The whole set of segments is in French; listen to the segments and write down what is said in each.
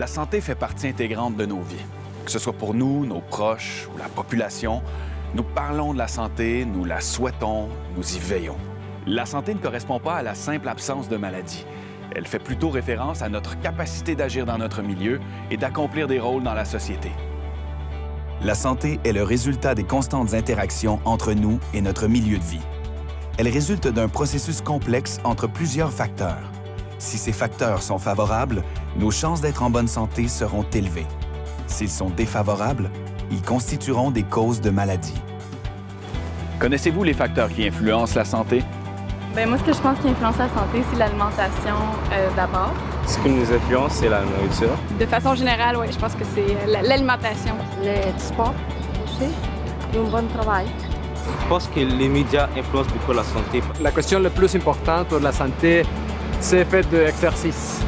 La santé fait partie intégrante de nos vies. Que ce soit pour nous, nos proches ou la population, nous parlons de la santé, nous la souhaitons, nous y veillons. La santé ne correspond pas à la simple absence de maladie. Elle fait plutôt référence à notre capacité d'agir dans notre milieu et d'accomplir des rôles dans la société. La santé est le résultat des constantes interactions entre nous et notre milieu de vie. Elle résulte d'un processus complexe entre plusieurs facteurs. Si ces facteurs sont favorables, nos chances d'être en bonne santé seront élevées. S'ils sont défavorables, ils constitueront des causes de maladies. Connaissez-vous les facteurs qui influencent la santé? Bien, moi, ce que je pense qui influence la santé, c'est l'alimentation d'abord. Ce qui nous influence, c'est la nourriture. De façon générale, oui, je pense que c'est l'alimentation. Le sport aussi, et un bon travail. Je pense que les médias influencent beaucoup la santé. La question la plus importante pour la santé, c'est le fait de l'exercice.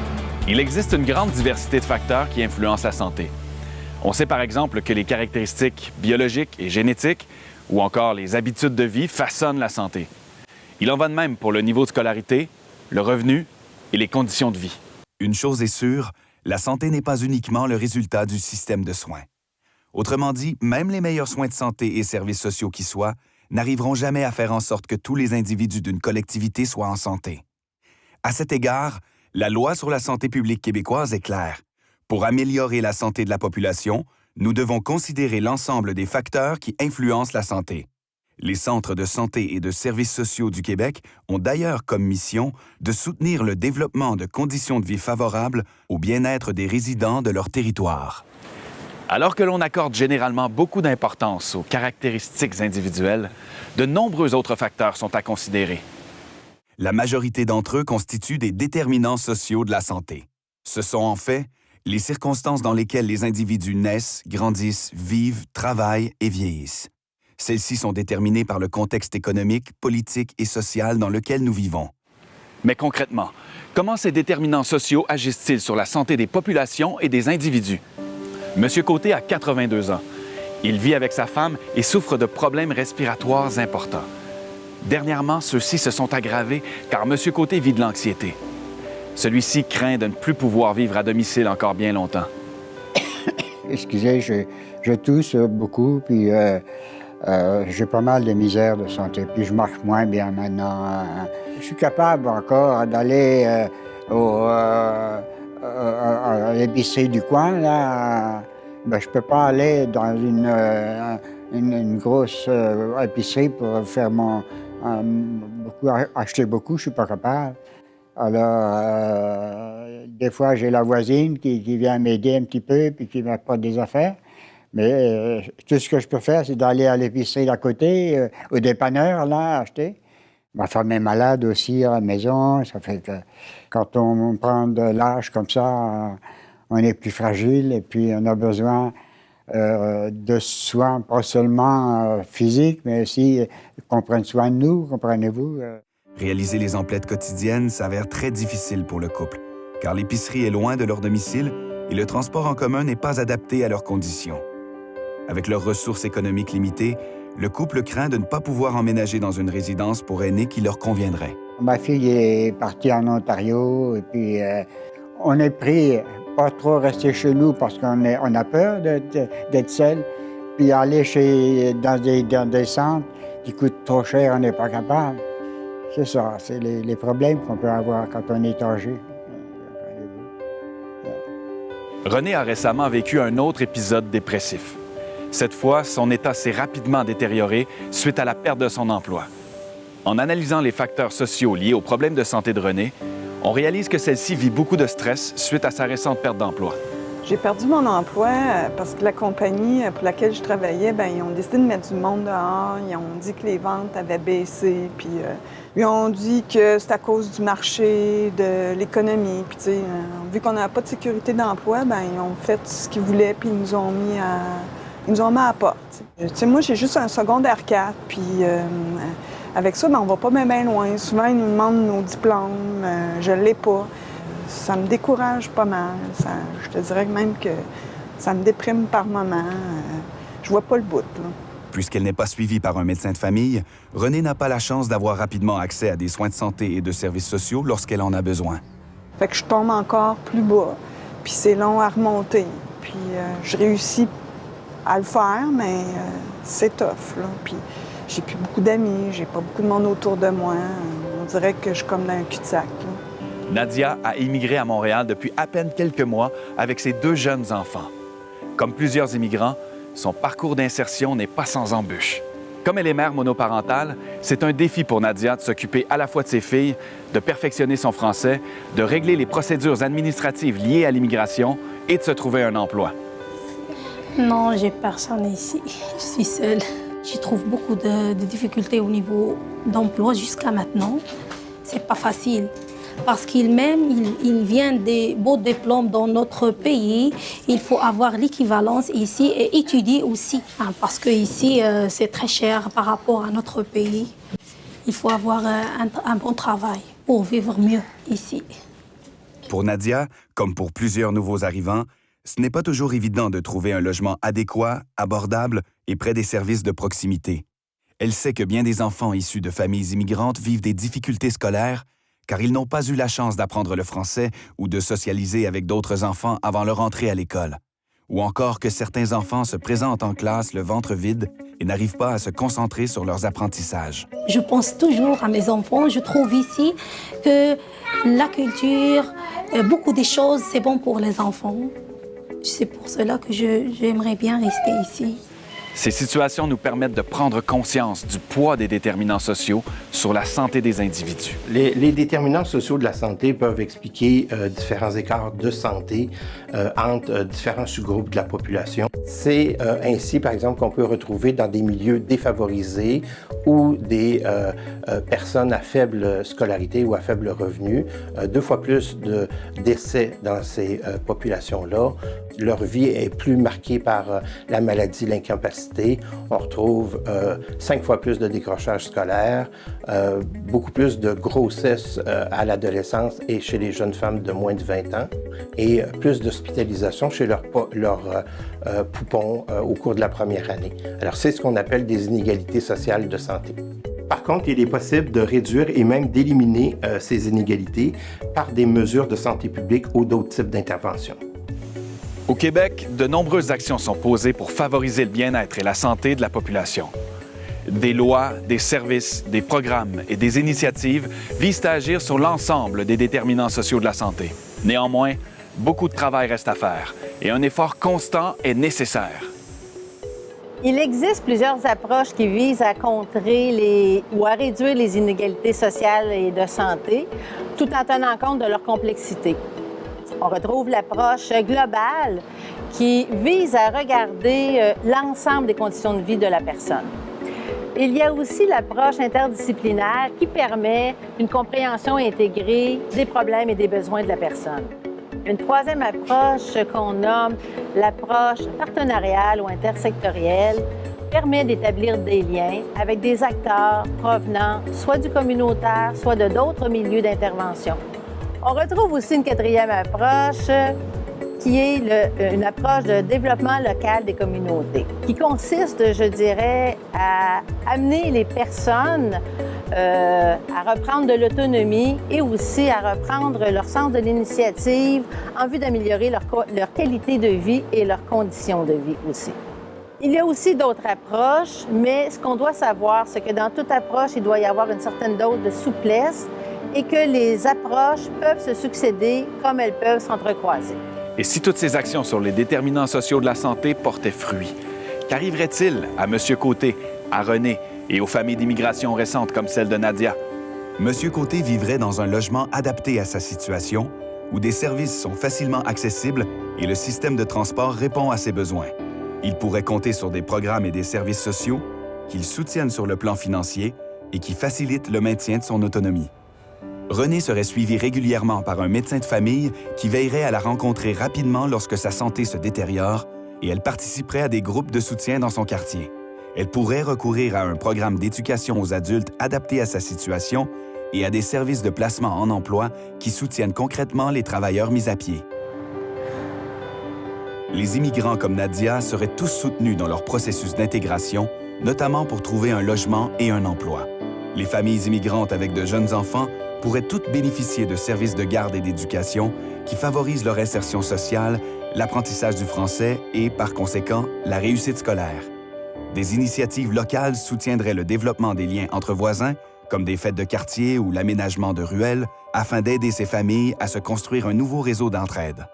Il existe une grande diversité de facteurs qui influencent la santé. On sait par exemple que les caractéristiques biologiques et génétiques ou encore les habitudes de vie façonnent la santé. Il en va de même pour le niveau de scolarité, le revenu et les conditions de vie. Une chose est sûre, la santé n'est pas uniquement le résultat du système de soins. Autrement dit, même les meilleurs soins de santé et services sociaux qui soient n'arriveront jamais à faire en sorte que tous les individus d'une collectivité soient en santé. À cet égard, la loi sur la santé publique québécoise est claire. Pour améliorer la santé de la population, nous devons considérer l'ensemble des facteurs qui influencent la santé. Les centres de santé et de services sociaux du Québec ont d'ailleurs comme mission de soutenir le développement de conditions de vie favorables au bien-être des résidents de leur territoire. Alors que l'on accorde généralement beaucoup d'importance aux caractéristiques individuelles, de nombreux autres facteurs sont à considérer. La majorité d'entre eux constituent des déterminants sociaux de la santé. Ce sont en fait les circonstances dans lesquelles les individus naissent, grandissent, vivent, travaillent et vieillissent. Celles-ci sont déterminées par le contexte économique, politique et social dans lequel nous vivons. Mais concrètement, comment ces déterminants sociaux agissent-ils sur la santé des populations et des individus? Monsieur Côté a 82 ans. Il vit avec sa femme et souffre de problèmes respiratoires importants. Dernièrement, ceux-ci se sont aggravés car Monsieur Côté vit de l'anxiété. Celui-ci craint de ne plus pouvoir vivre à domicile encore bien longtemps. Excusez, je tousse beaucoup, puis j'ai pas mal de misère de santé, puis je marche moins bien maintenant. Je suis capable encore d'aller à l'épicerie du coin, là. Ben, je peux pas aller dans une grosse épicerie pour faire acheter beaucoup, je suis pas capable. Alors, des fois, j'ai la voisine qui vient m'aider un petit peu, puis qui m'apporte des affaires. Mais tout ce que je peux faire, c'est d'aller à l'épicerie d'à côté, au dépanneur, là, acheter. Ma femme est malade aussi à la maison. Ça fait que quand on prend de l'âge comme ça, on est plus fragile et puis on a besoin de soins, pas seulement physiques, mais aussi qu'on prenne soin de nous, comprenez-vous? Réaliser les emplettes quotidiennes s'avère très difficile pour le couple, car l'épicerie est loin de leur domicile et le transport en commun n'est pas adapté à leurs conditions. Avec leurs ressources économiques limitées, le couple craint de ne pas pouvoir emménager dans une résidence pour aînés qui leur conviendrait. Ma fille est partie en Ontario et puis on est pris pas trop rester chez nous parce qu'on a peur d'être seul. Puis aller dans des centres qui coûtent trop cher, on n'est pas capable. C'est ça, c'est les problèmes qu'on peut avoir quand on est âgé. René a récemment vécu un autre épisode dépressif. Cette fois, son état s'est rapidement détérioré suite à la perte de son emploi. En analysant les facteurs sociaux liés aux problèmes de santé de René, on réalise que celle-ci vit beaucoup de stress suite à sa récente perte d'emploi. J'ai perdu mon emploi parce que la compagnie pour laquelle je travaillais, bien, ils ont décidé de mettre du monde dehors. Ils ont dit que les ventes avaient baissé, puis ils ont dit que c'est à cause du marché, de l'économie. Puis, tu sais, vu qu'on n'avait pas de sécurité d'emploi, bien, ils ont fait ce qu'ils voulaient, puis ils nous ont mis à la porte. Tu sais, moi, j'ai juste un secondaire 4, puis avec ça, bien, on va pas bien loin. Souvent, ils nous demandent nos diplômes, je l'ai pas. Ça me décourage pas mal. Je te dirais même que ça me déprime par moments. Je vois pas le bout, là. Puisqu'elle n'est pas suivie par un médecin de famille, Renée n'a pas la chance d'avoir rapidement accès à des soins de santé et de services sociaux lorsqu'elle en a besoin. Fait que je tombe encore plus bas. puis c'est long à remonter. Puis je réussis à le faire, mais c'est tough, là. Puis j'ai plus beaucoup d'amis, j'ai pas beaucoup de monde autour de moi. On dirait que je suis comme dans un cul-de-sac, là. Nadia a immigré à Montréal depuis à peine quelques mois avec ses 2 jeunes enfants. Comme plusieurs immigrants, son parcours d'insertion n'est pas sans embûches. Comme elle est mère monoparentale, c'est un défi pour Nadia de s'occuper à la fois de ses filles, de perfectionner son français, de régler les procédures administratives liées à l'immigration et de se trouver un emploi. Non, j'ai personne ici. Je suis seule. Je trouve beaucoup de difficultés au niveau d'emploi jusqu'à maintenant. C'est pas facile. Parce qu'il vient des beaux diplômes dans notre pays. Il faut avoir l'équivalence ici et étudier aussi. Parce qu'ici, c'est très cher par rapport à notre pays. Il faut avoir un bon travail pour vivre mieux ici. Pour Nadia, comme pour plusieurs nouveaux arrivants, ce n'est pas toujours évident de trouver un logement adéquat, abordable et près des services de proximité. Elle sait que bien des enfants issus de familles immigrantes vivent des difficultés scolaires car ils n'ont pas eu la chance d'apprendre le français ou de socialiser avec d'autres enfants avant leur entrée à l'école. Ou encore que certains enfants se présentent en classe le ventre vide et n'arrivent pas à se concentrer sur leurs apprentissages. Je pense toujours à mes enfants. Je trouve ici que la culture, beaucoup de choses, c'est bon pour les enfants. C'est pour cela que j'aimerais bien rester ici. Ces situations nous permettent de prendre conscience du poids des déterminants sociaux sur la santé des individus. Les déterminants sociaux de la santé peuvent expliquer différents écarts de santé entre différents sous-groupes de la population. C'est ainsi, par exemple, qu'on peut retrouver dans des milieux défavorisés ou des personnes à faible scolarité ou à faible revenu, 2 fois plus de décès dans ces populations-là. Leur vie est plus marquée par la maladie, l'incapacité. On retrouve 5 fois plus de décrochage scolaire, beaucoup plus de grossesse à l'adolescence et chez les jeunes femmes de moins de 20 ans, et plus d'hospitalisation chez leurs poupons au cours de la première année. Alors, c'est ce qu'on appelle des inégalités sociales de santé. Par contre, il est possible de réduire et même d'éliminer ces inégalités par des mesures de santé publique ou d'autres types d'interventions. Au Québec, de nombreuses actions sont posées pour favoriser le bien-être et la santé de la population. Des lois, des services, des programmes et des initiatives visent à agir sur l'ensemble des déterminants sociaux de la santé. Néanmoins, beaucoup de travail reste à faire et un effort constant est nécessaire. Il existe plusieurs approches qui visent à contrer ou à réduire les inégalités sociales et de santé, tout en tenant compte de leur complexité. On retrouve l'approche globale qui vise à regarder l'ensemble des conditions de vie de la personne. Il y a aussi l'approche interdisciplinaire qui permet une compréhension intégrée des problèmes et des besoins de la personne. Une troisième approche qu'on nomme l'approche partenariale ou intersectorielle permet d'établir des liens avec des acteurs provenant soit du communautaire, soit de d'autres milieux d'intervention. On retrouve aussi une quatrième approche qui est une approche de développement local des communautés, qui consiste, je dirais, à amener les personnes à reprendre de l'autonomie et aussi à reprendre leur sens de l'initiative en vue d'améliorer leur qualité de vie et leurs conditions de vie aussi. Il y a aussi d'autres approches, mais ce qu'on doit savoir, c'est que dans toute approche, il doit y avoir une certaine dose de souplesse et que les approches peuvent se succéder comme elles peuvent s'entrecroiser. Et si toutes ces actions sur les déterminants sociaux de la santé portaient fruit, qu'arriverait-il à M. Côté, à René et aux familles d'immigration récentes comme celle de Nadia? M. Côté vivrait dans un logement adapté à sa situation, où des services sont facilement accessibles et le système de transport répond à ses besoins. Il pourrait compter sur des programmes et des services sociaux qu'il soutiennent sur le plan financier et qui facilitent le maintien de son autonomie. René serait suivi régulièrement par un médecin de famille qui veillerait à la rencontrer rapidement lorsque sa santé se détériore et elle participerait à des groupes de soutien dans son quartier. Elle pourrait recourir à un programme d'éducation aux adultes adapté à sa situation et à des services de placement en emploi qui soutiennent concrètement les travailleurs mis à pied. Les immigrants comme Nadia seraient tous soutenus dans leur processus d'intégration, notamment pour trouver un logement et un emploi. Les familles immigrantes avec de jeunes enfants pourraient toutes bénéficier de services de garde et d'éducation qui favorisent leur insertion sociale, l'apprentissage du français et, par conséquent, la réussite scolaire. Des initiatives locales soutiendraient le développement des liens entre voisins, comme des fêtes de quartier ou l'aménagement de ruelles, afin d'aider ces familles à se construire un nouveau réseau d'entraide.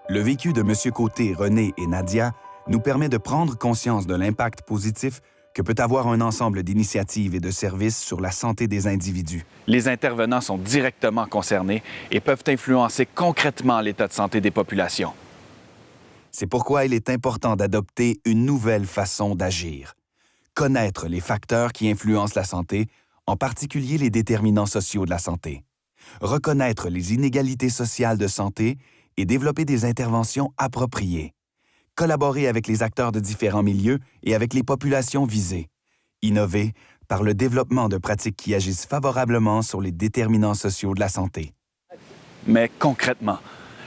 Le vécu de M. Côté, René et Nadia nous permet de prendre conscience de l'impact positif que peut avoir un ensemble d'initiatives et de services sur la santé des individus. Les intervenants sont directement concernés et peuvent influencer concrètement l'état de santé des populations. C'est pourquoi il est important d'adopter une nouvelle façon d'agir. Connaître les facteurs qui influencent la santé, en particulier les déterminants sociaux de la santé. Reconnaître les inégalités sociales de santé et développer des interventions appropriées. Collaborer avec les acteurs de différents milieux et avec les populations visées. Innover par le développement de pratiques qui agissent favorablement sur les déterminants sociaux de la santé. Mais concrètement,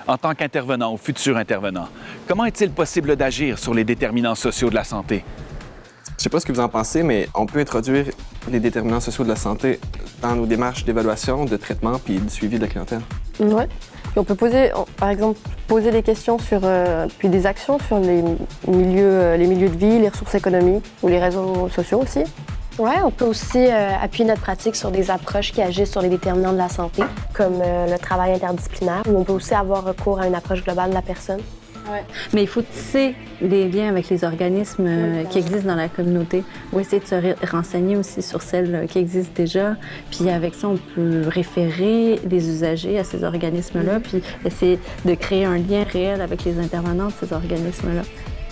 en tant qu'intervenant ou futur intervenant, comment est-il possible d'agir sur les déterminants sociaux de la santé? Je ne sais pas ce que vous en pensez, mais on peut introduire les déterminants sociaux de la santé dans nos démarches d'évaluation, de traitement puis de suivi de la clientèle. Oui. On peut par exemple, poser des questions puis des actions sur les milieux de vie, les ressources économiques ou les réseaux sociaux aussi. Oui, on peut aussi appuyer notre pratique sur des approches qui agissent sur les déterminants de la santé, comme le travail interdisciplinaire, où on peut aussi avoir recours à une approche globale de la personne. Ouais. Mais il faut tisser des liens avec les organismes qui existent dans la communauté ou essayer de se renseigner aussi sur celles qui existent déjà. Puis avec ça, on peut référer les usagers à ces organismes-là, puis essayer de créer un lien réel avec les intervenants de ces organismes-là.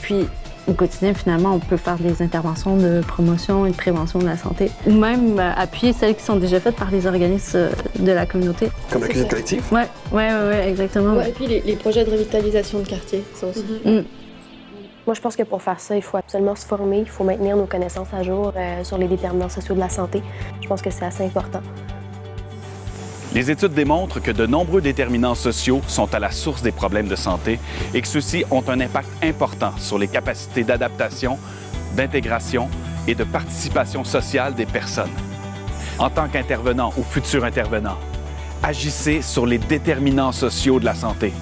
Puis au quotidien, finalement, on peut faire des interventions de promotion et de prévention de la santé ou même appuyer celles qui sont déjà faites par les organismes de la communauté. Comme la cuisine collective? Oui, exactement. Ouais, et puis les projets de revitalisation de quartier, ça aussi. Moi, je pense que pour faire ça, il faut absolument se former, il faut maintenir nos connaissances à jour sur les déterminants sociaux de la santé. Je pense que c'est assez important. Les études démontrent que de nombreux déterminants sociaux sont à la source des problèmes de santé et que ceux-ci ont un impact important sur les capacités d'adaptation, d'intégration et de participation sociale des personnes. En tant qu'intervenant ou futur intervenant, agissez sur les déterminants sociaux de la santé.